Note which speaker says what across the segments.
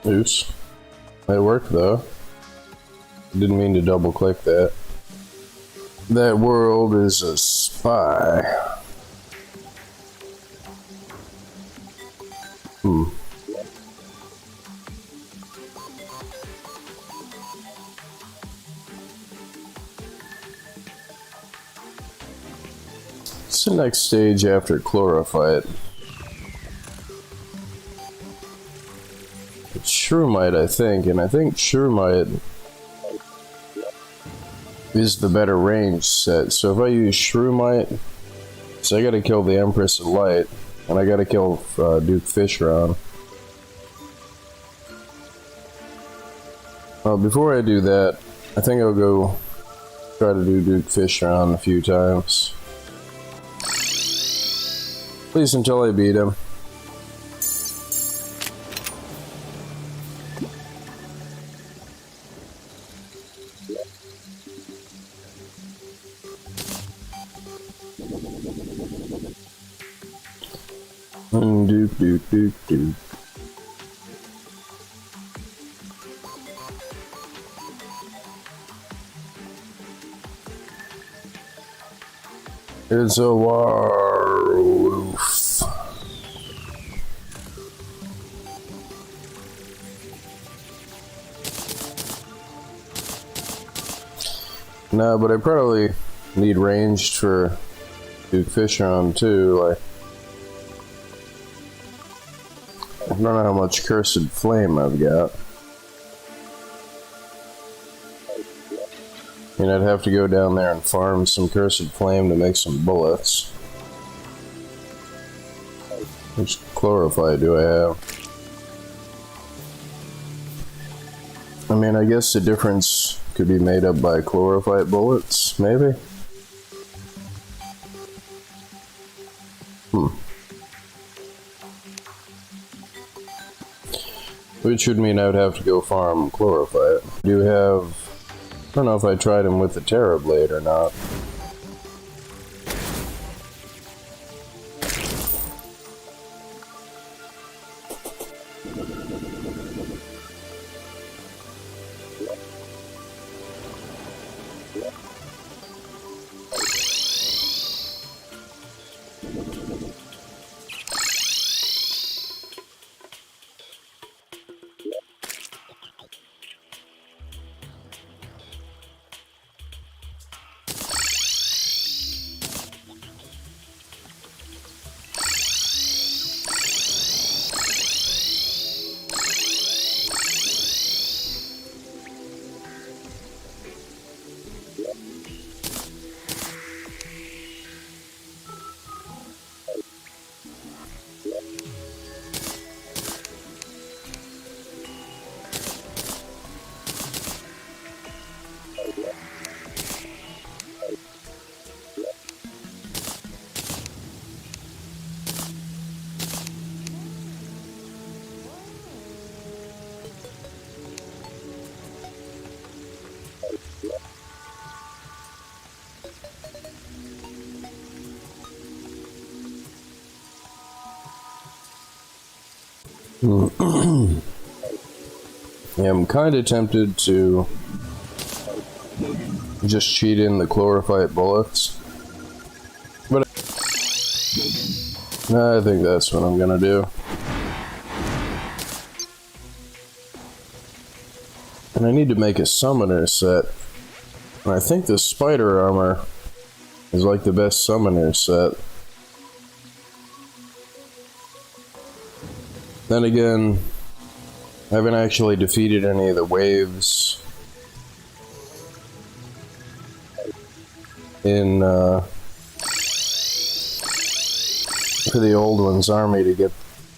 Speaker 1: Oops. That worked though. Didn't mean to double click that. That world is a spy. What's the next stage after chlorophyte? It's shroomite, I think, and I think shroomite is the better range set. So if I use shroomite, so I gotta kill the Empress of Light, and I gotta kill Duke Fishron. Before I do that, I think I'll go try to do Duke Fishron a few times. At least until I beat him. Duke, Duke, Duke, Duke. It's a werewolf. No, but I probably need ranged for Duke Fishron too. Like, I don't know how much Cursed Flame I've got. And I'd have to go down there and farm some Cursed Flame to make some bullets. Which chlorophyte do I have? I mean, I guess the difference could be made up by chlorophyte bullets, maybe? Which would mean I would have to go farm chlorophyte. I do have... I don't know if I tried him with the Terra Blade or not. Yeah, I'm kind of tempted to just cheat in the chlorophyte bullets, but I think that's what I'm gonna do. And I need to make a summoner set, and I think the spider armor is like the best summoner set. Then again, I haven't actually defeated any of the waves in for the old one's army to get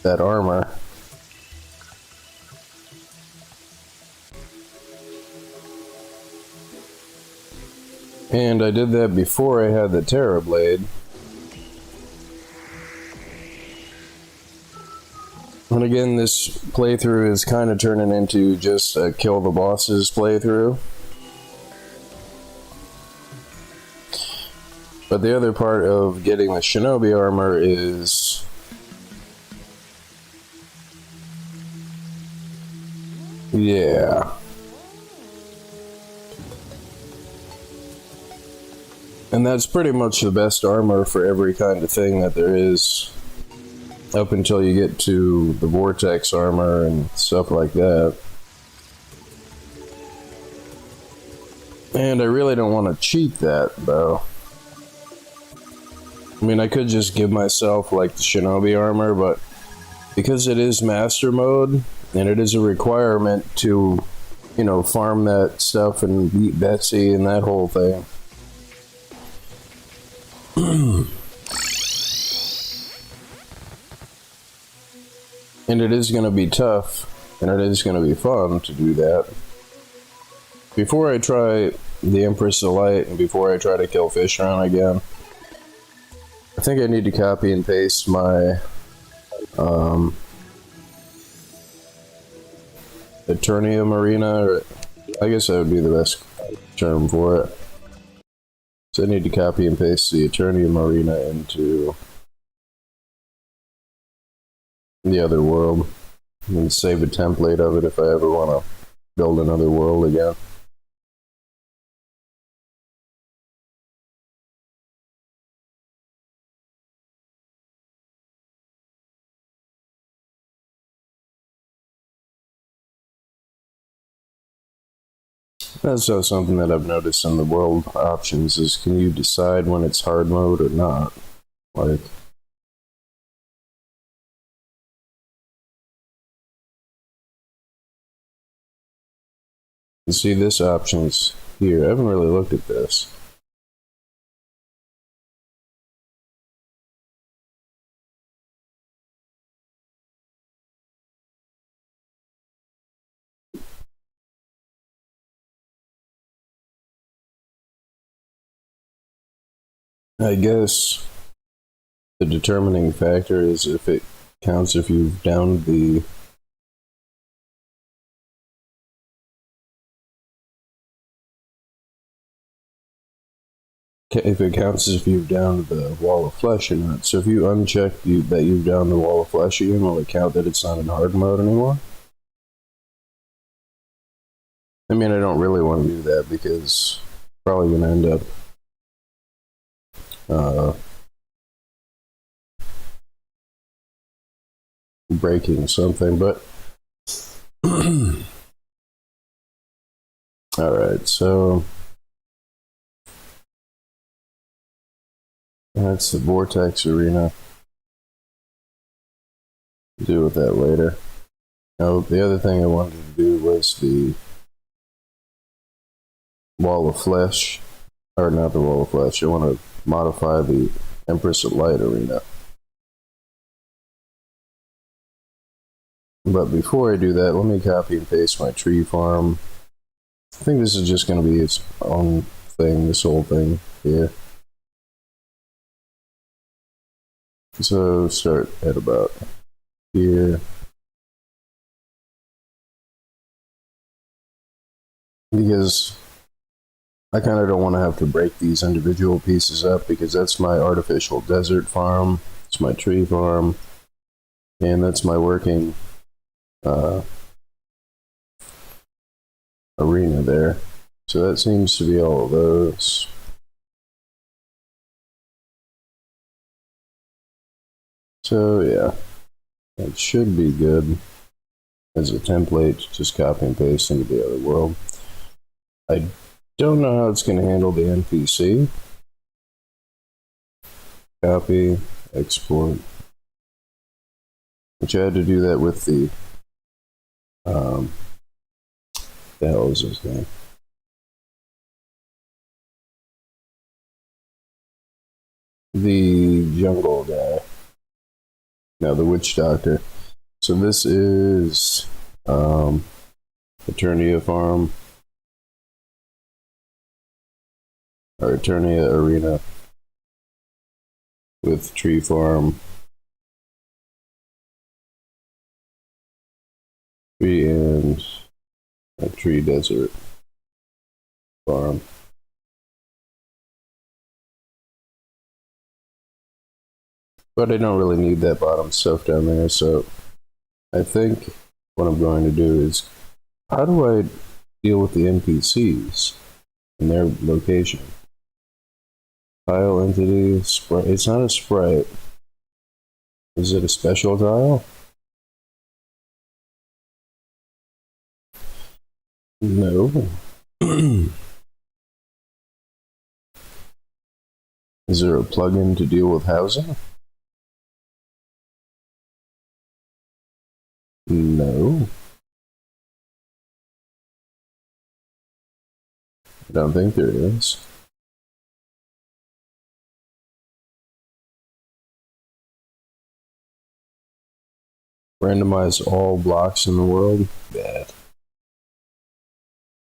Speaker 1: that armor. And I did that before I had the Terra Blade. And again, this playthrough is kind of turning into just a kill the bosses playthrough. But the other part of getting the shinobi armor is Yeah. And that's pretty much the best armor for every kind of thing that there is. Up until you get to the vortex armor and stuff like that. And I really don't want to cheat that, though. I mean, I could just give myself, like, the shinobi armor, but because it is master mode, and it is a requirement to, you know, farm that stuff and beat Betsy and that whole thing. And it is going to be tough, and it is going to be fun to do that. Before I try the Empress of Light, and before I try to kill Fishron again, I think I need to copy and paste my Eternium Arena, or I guess that would be the best term for it. So I need to copy and paste the Eternium Arena into the other world and save a template of it if I ever want to build another world again. That's also something that I've noticed in the world options is, can you decide when it's hard mode or not? Like, you see this options here. I haven't really looked at this. I guess the determining factor is if it counts if you've downed the if it counts as if you've downed the wall of flesh or not. So if you uncheck that you've downed the wall of flesh again, will it count that it's not in hard mode anymore? I mean, I don't really want to do that because I'm probably going to end up breaking something, but alright, so that's the Vortex Arena. Deal with that later. Now, the other thing I wanted to do was the Wall of Flesh, or not the Wall of Flesh, I want to modify the Empress of Light Arena. But before I do that, let me copy and paste my tree farm. I think this is just going to be its own thing, this whole thing here. So start at about here. Because I kind of don't want to have to break these individual pieces up, because that's my artificial desert farm, it's my tree farm, and that's my working arena there. So that seems to be all of those. So yeah, that should be good as a template, just copy and paste into the other world. I don't know how it's going to handle the NPC. Copy, export. Which I had to do that with the hell is his name? The jungle guy. No, the witch doctor. So this is Eternia farm. Or Eternia arena with tree farm. Tree and a tree desert farm. But I don't really need that bottom stuff down there, so I think what I'm going to do is How do I deal with the NPCs and their location? Tile entity, sprite. It's not a sprite. Is it a special tile? No. Is there a plugin to deal with housing? No. I don't think there is. Randomize all blocks in the world? Bad.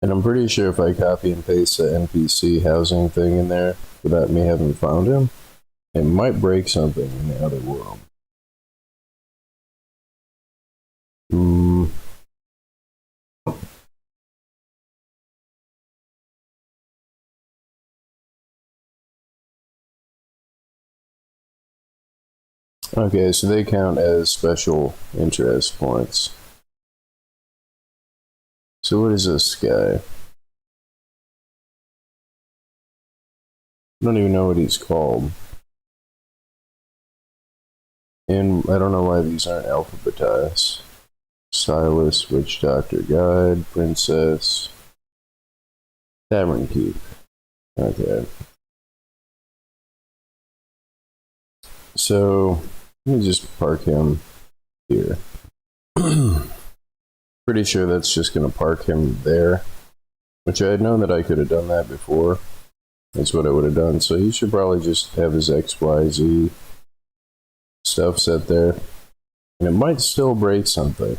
Speaker 1: And I'm pretty sure if I copy and paste the NPC housing thing in there without me having found him, it might break something in the other world. Okay, so they count as special interest points. So what is this guy? I don't even know what he's called. And I don't know why these aren't alphabetized. Silas, Witch Doctor Guide, Princess, Tavern Keep. Okay. So, let me just park him here. Pretty sure that's just going to park him there. Which I had known that I could have done that before. That's what I would have done. So he should probably just have his XYZ stuff set there. And it might still break something.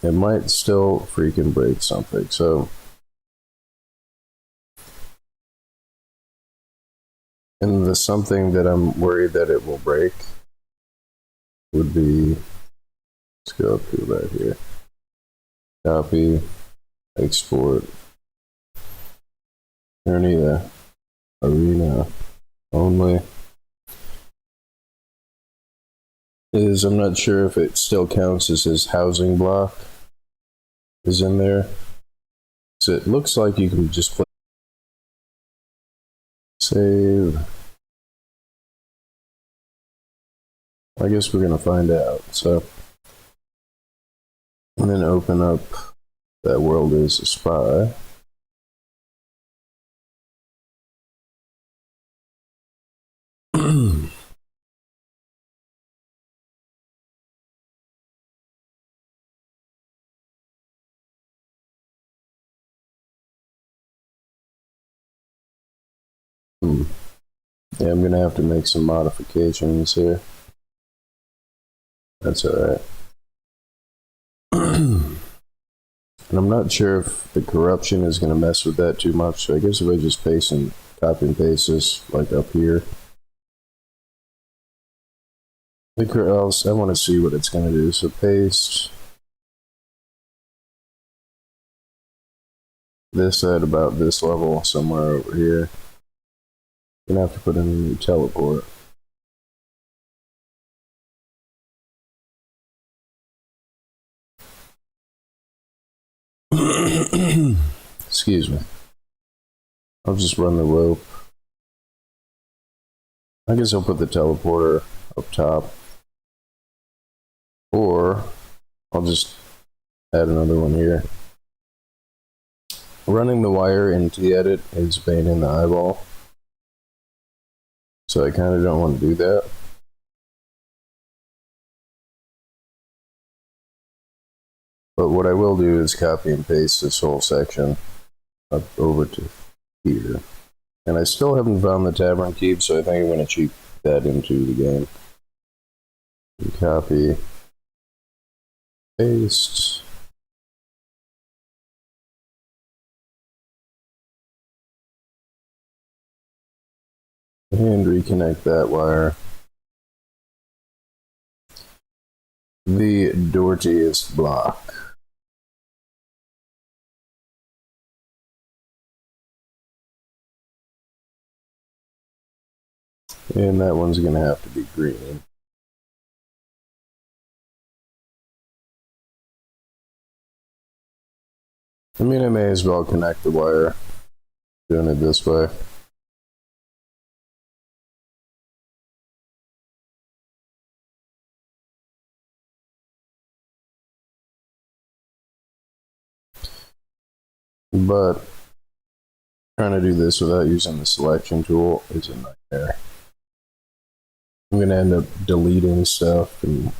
Speaker 1: It might still freaking break something. So, and the something that I'm worried that it will break would be, let's go up to that here. Copy, export, Terraria, arena only. I'm not sure if it still counts as his housing block is in there. So it looks like you can just play save. I guess we're gonna find out. So, and then open up that world as a spy. Yeah, I'm gonna have to make some modifications here. That's alright. And I'm not sure if the corruption is gonna mess with that too much, so I guess if I just paste and copy and paste this like up here. I want to see what it's gonna do, so paste this at about this level somewhere over here. Gonna have to put in a new teleport. Excuse me. I'll just run the rope. I guess I'll put the teleporter up top. Or I'll just add another one here. Running the wire into the edit is a pain in the eyeball. So I kind of don't want to do that. But what I will do is copy and paste this whole section up over to here. And I still haven't found the Tavern Keep, so I think I'm going to cheat that into the game. And copy, paste. And reconnect that wire. The dirtiest block. And that one's going to have to be green. I mean, I may as well connect the wire doing it this way. But trying to do this without using the selection tool is a nightmare. I'm gonna end up deleting stuff, and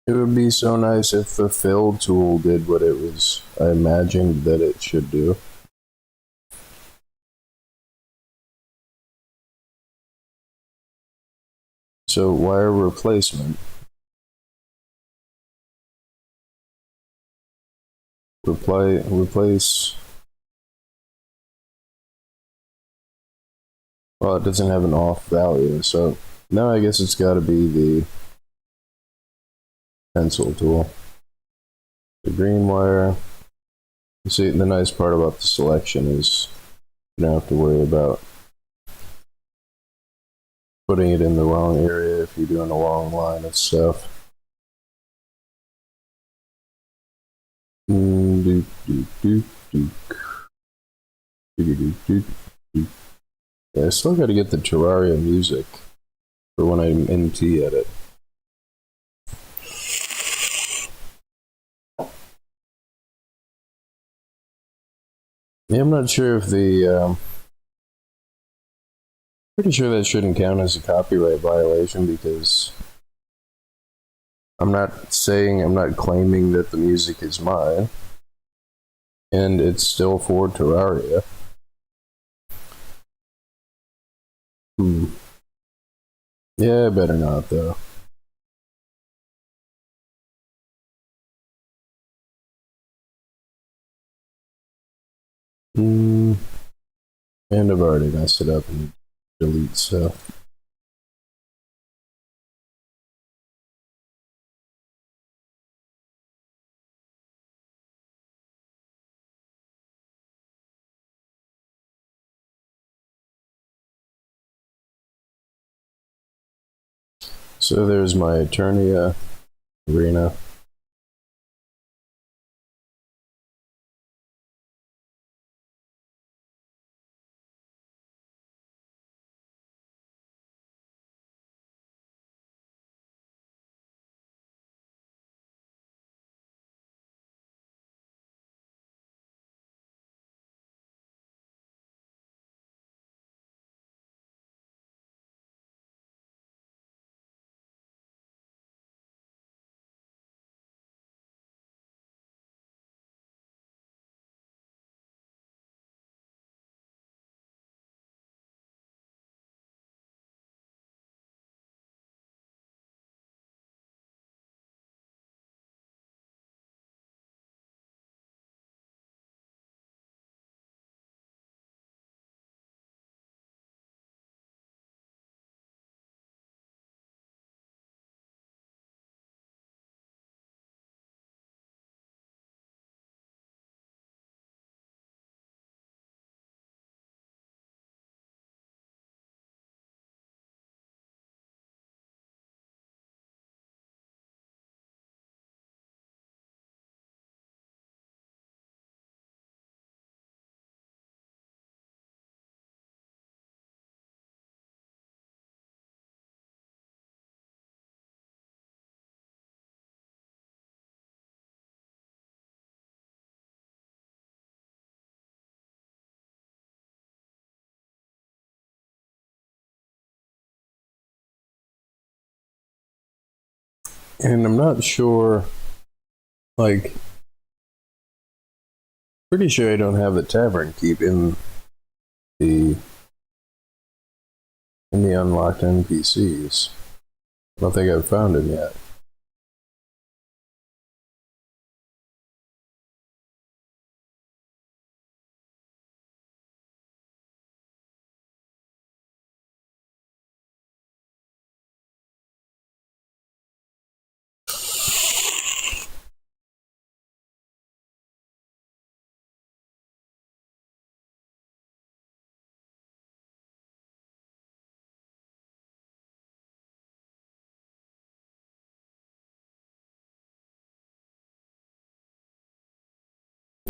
Speaker 1: it would be so nice if the fill tool did what it was I imagined that it should do. So wire replacement. Replace. Well, it doesn't have an off value, so now I guess it's got to be the pencil tool. The green wire. You see, the nice part about the selection is you don't have to worry about putting it in the wrong area if you're doing a long line of stuff. Yeah, I still got to get the Terraria music for when I'm in T-Edit. Yeah, I'm not sure if the pretty sure that shouldn't count as a copyright violation because I'm not claiming that the music is mine, and it's still for Terraria. Yeah, better not though. And I've already messed it up and delete stuff. So there's my Eternia arena. And I'm not sure, like, pretty sure I don't have the tavern keep the in the unlocked NPCs. I don't think I've found him yet.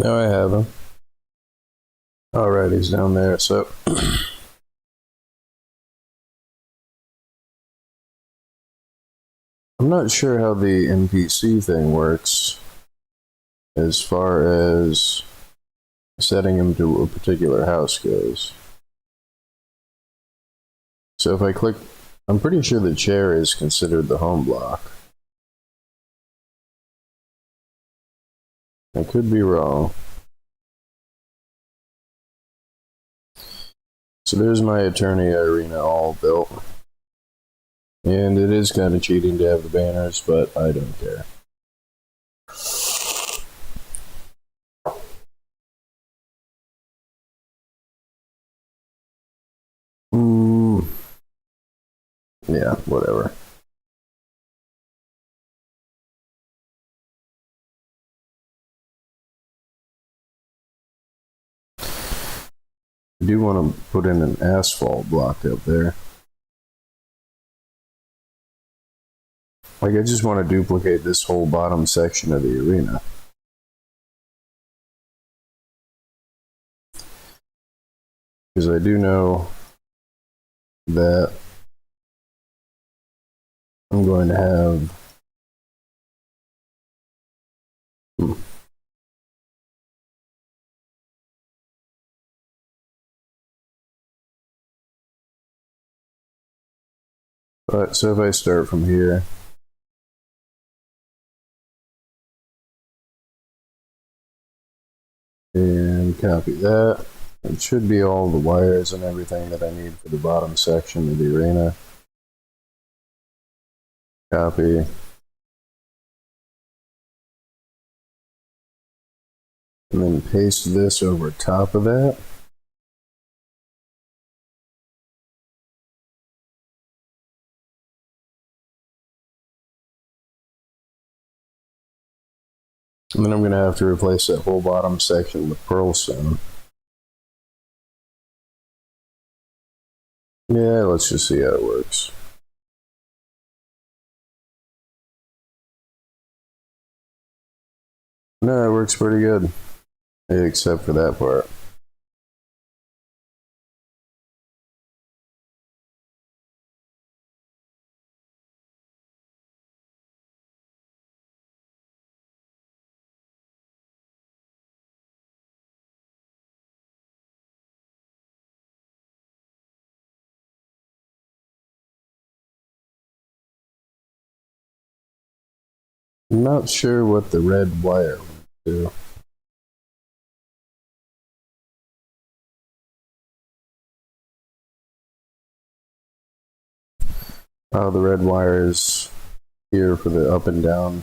Speaker 1: No, I have him. Alright, he's down there, so I'm not sure how the NPC thing works as far as setting him to a particular house goes. So if I click, I'm pretty sure the chair is considered the home block. I could be wrong. So there's my Eternia arena all built. And it is kind of cheating to have the banners, but I don't care. Yeah, whatever. I do want to put in an asphalt block up there. Like, I just want to duplicate this whole bottom section of the arena. Because I do know that I'm going to have... But, so if I start from here... and copy that. It should be all the wires and everything that I need for the bottom section of the arena. Copy. And then paste this over top of that. And then I'm going to have to replace that whole bottom section with pearl stone. Yeah, let's just see how it works. No, it works pretty good. Except for that part. I'm not sure what the red wire would do. Oh, the red wire is here for the up and down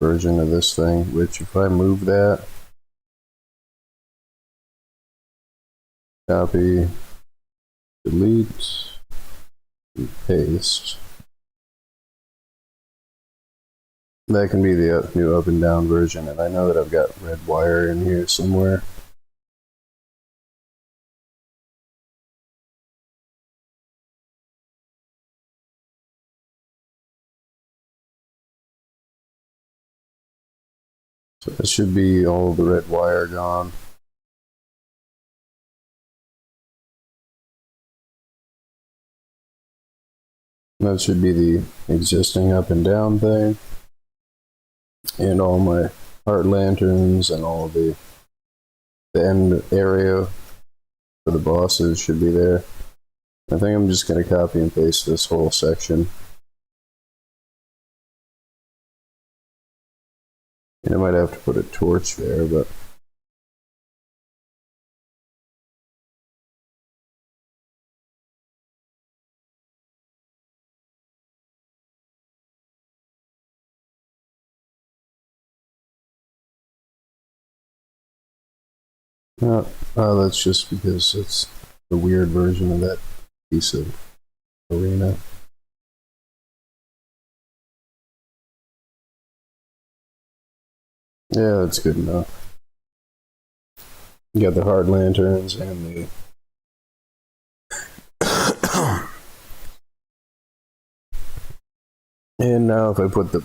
Speaker 1: version of this thing, which if I move that, copy, delete, and paste. That can be the new up and down version, and I know that I've got red wire in here somewhere. So it should be all the red wire gone. That should be the existing up and down thing. And all my heart lanterns and all the end area for the bosses should be there. I think I'm just going to copy and paste this whole section. And I might have to put a torch there, but... that's just because it's the weird version of that piece of arena. Yeah, that's good enough. You got the hard lanterns and the... and now if I put the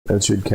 Speaker 1: That should count.